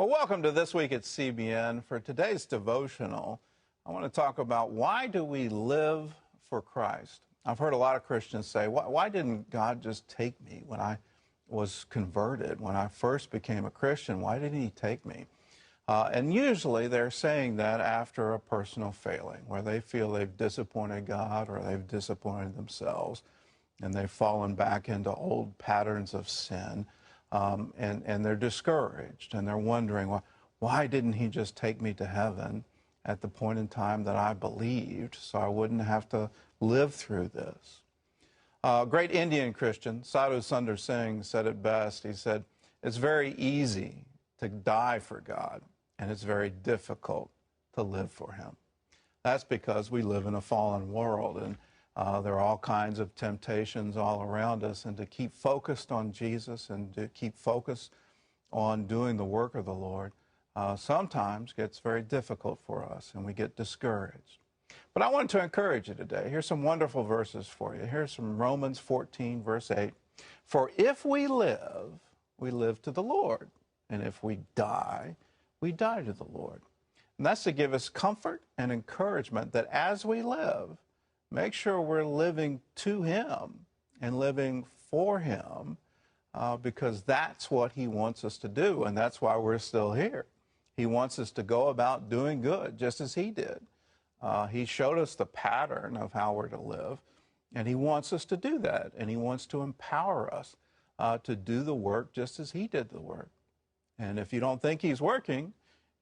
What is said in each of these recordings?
Well, welcome to This Week at CBN. For today's devotional, I want to talk about why do we live for Christ? I've heard a lot of Christians say, why didn't God just take me when I was converted, when I first became a Christian? Why didn't he take me? And usually they're saying that after a personal failing, where they feel they've disappointed God or they've disappointed themselves, and they've fallen back into old patterns of sin. And they're discouraged, and they're wondering, well, why didn't he just take me to heaven at the point in time that I believed so I wouldn't have to live through this? Great Indian Christian, Sadhu Sundar Singh, said it best. He said, it's very easy to die for God, and it's very difficult to live for him. That's because we live in a fallen world, and there are all kinds of temptations all around us, and to keep focused on Jesus and to keep focused on doing the work of the Lord sometimes gets very difficult for us, and we get discouraged. But I want to encourage you today. Here's some wonderful verses for you. Here's from Romans 14, verse 8. For if we live to the Lord, and if we die to the Lord. And that's to give us comfort and encouragement that as we live, make sure we're living to him and living for him because that's what he wants us to do, and that's why we're still here. He wants us to go about doing good just as he did. He showed us the pattern of how we're to live, and he wants us to do that, and he wants to empower us to do the work just as he did the work. And if you don't think he's working,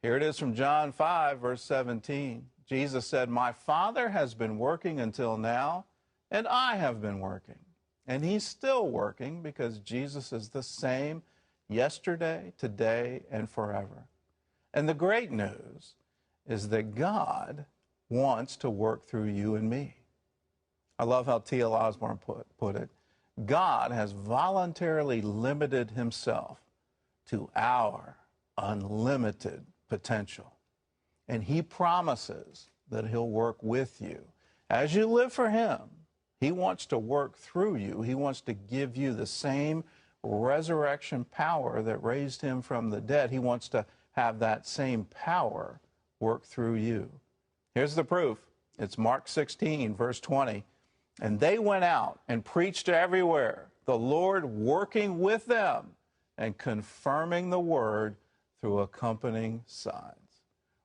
here it is from John 5, verse 17. Jesus said, my Father has been working until now, and I have been working. And he's still working because Jesus is the same yesterday, today, and forever. And the great news is that God wants to work through you and me. I love how T.L. Osborne put it. God has voluntarily limited himself to our unlimited potential. And he promises that he'll work with you. As you live for him, he wants to work through you. He wants to give you the same resurrection power that raised him from the dead. He wants to have that same power work through you. Here's the proof. It's Mark 16, verse 20. And they went out and preached everywhere, the Lord working with them and confirming the word through accompanying signs.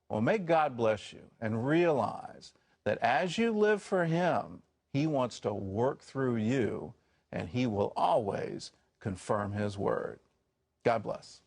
Well, may God bless you and realize that as you live for him, he wants to work through you, and he will always confirm his word. God bless.